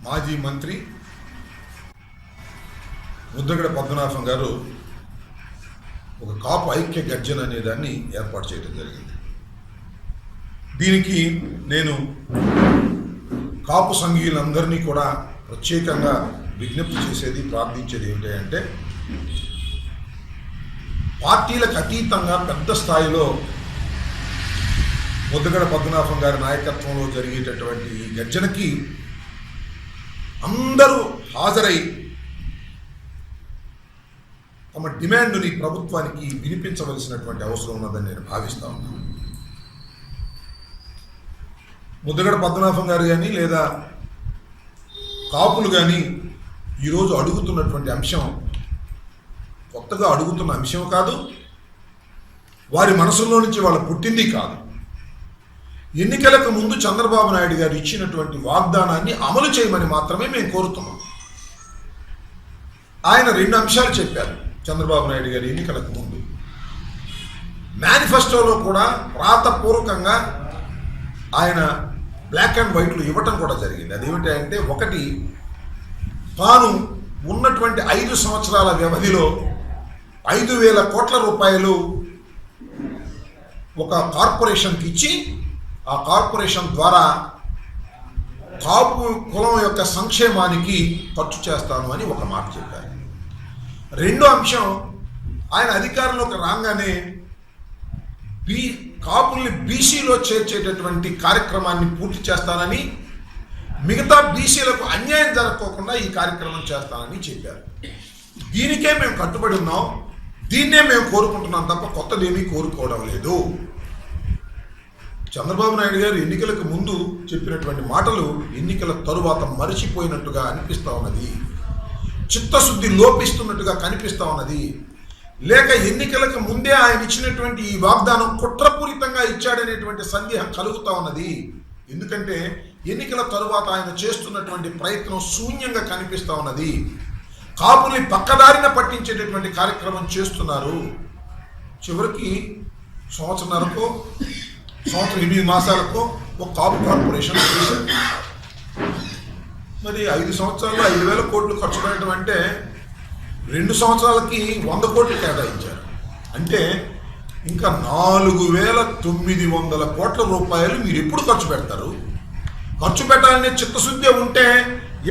మాజీ మంత్రి ముద్రగడ పద్మనాభం గారు ఒక కాపు ఐక్య గర్జన అనే దాన్ని ఏర్పాటు చేయడం జరిగింది. దీనికి నేను కాపు సంఘీయులందరినీ కూడా ప్రత్యేకంగా విజ్ఞప్తి చేసేది, ప్రార్థించేది ఏమిటంటే పార్టీలకు అతీతంగా పెద్ద స్థాయిలో ముద్రగడ పద్మనాభం గారి నాయకత్వంలో జరిగేటటువంటి ఈ గర్జనకి అందరూ హాజరై తమ డిమాండ్ని ప్రభుత్వానికి వినిపించవలసినటువంటి అవసరం ఉన్నదని నేను భావిస్తా ఉన్నాను. ముద్రగడ పద్మనాభం గారు కానీ లేదా కాపులు కానీ ఈరోజు అడుగుతున్నటువంటి అంశం కొత్తగా అడుగుతున్న అంశం కాదు, వారి మనసులో నుంచి వాళ్ళ పుట్టింది కాదు. ఎన్నికలకు ముందు చంద్రబాబు నాయుడు గారు ఇచ్చినటువంటి వాగ్దానాన్ని అమలు చేయమని మాత్రమే మేము కోరుతున్నాం. ఆయన 2 అంశాలు చెప్పారు చంద్రబాబు నాయుడు గారు ఎన్నికలకు ముందు. మేనిఫెస్టోలో కూడా రాతపూర్వకంగా ఆయన బ్లాక్ అండ్ వైట్లు ఇవ్వటం కూడా జరిగింది. అదేమిటంటే, ఒకటి, తాను ఉన్నటువంటి 5 సంవత్సరాల వ్యవధిలో 5,000 కోట్ల రూపాయలు ఒక కార్పొరేషన్కి ఇచ్చి ఆ కార్పొరేషన్ ద్వారా కాపు కులం యొక్క సంక్షేమానికి ఖర్చు చేస్తాను అని ఒక మాట చెప్పారు. 2వ అంశం, ఆయన అధికారంలోకి రాగానే కాపుల్ని బీసీలో చేర్చేటటువంటి కార్యక్రమాన్ని పూర్తి చేస్తానని, మిగతా బీసీలకు అన్యాయం జరగకోకుండా ఈ కార్యక్రమం చేస్తానని చెప్పారు. దీనికే మేము కట్టుబడి ఉన్నాం, దీన్నే మేము కోరుకుంటున్నాం తప్ప కొత్తదేమీ కోరుకోవడం లేదు. చంద్రబాబు నాయుడు గారు ఎన్నికలకు ముందు చెప్పినటువంటి మాటలు ఎన్నికల తరువాత మరిచిపోయినట్టుగా అనిపిస్తూ ఉన్నది, చిత్తశుద్ధి లోపిస్తున్నట్టుగా కనిపిస్తూ ఉన్నది. లేక ఎన్నికలకు ముందే ఆయన ఇచ్చినటువంటి ఈ వాగ్దానం కుట్రపూరితంగా ఇచ్చాడనేటువంటి సందేహం కలుగుతూ ఉన్నది. ఎందుకంటే ఎన్నికల తరువాత ఆయన చేస్తున్నటువంటి ప్రయత్నం శూన్యంగా కనిపిస్తూ ఉన్నది. కాపుల్ని పక్కదారిన పట్టించేటటువంటి కార్యక్రమం చేస్తున్నారు. చివరికి సంవత్సరం 8 మాసాలకు ఒక కాపు కార్పొరేషన్ చేశారు. మరి 5 సంవత్సరాల్లో 5,000 కోట్లు ఖర్చు పెట్టడం అంటే 2 సంవత్సరాలకి 100 కోట్లు కేటాయించారు. అంటే ఇంకా 4,900 కోట్ల రూపాయలు మీరు ఎప్పుడు ఖర్చు పెడతారు? ఖర్చు పెట్టాలనే చిత్తశుద్ధి ఉంటే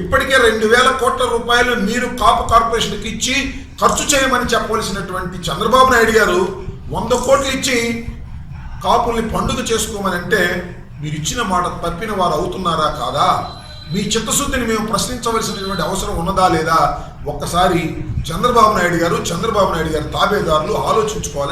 ఇప్పటికే 2,000 కోట్ల రూపాయలు మీరు కాపు కార్పొరేషన్కి ఇచ్చి ఖర్చు చేయమని చెప్పవలసినటువంటి చంద్రబాబు నాయుడు గారు 100 కోట్లు ఇచ్చి కాపుల్ని పండుగ చేసుకోమని అంటే మీరు ఇచ్చిన మాట తప్పిన వారు అవుతున్నారా కాదా? మీ చిత్తశుద్ధిని మేము ప్రశ్నించవలసినటువంటి అవసరం ఉన్నదా లేదా? ఒక్కసారి చంద్రబాబు నాయుడు గారు తాబేదారులు ఆలోచించుకోవాలి.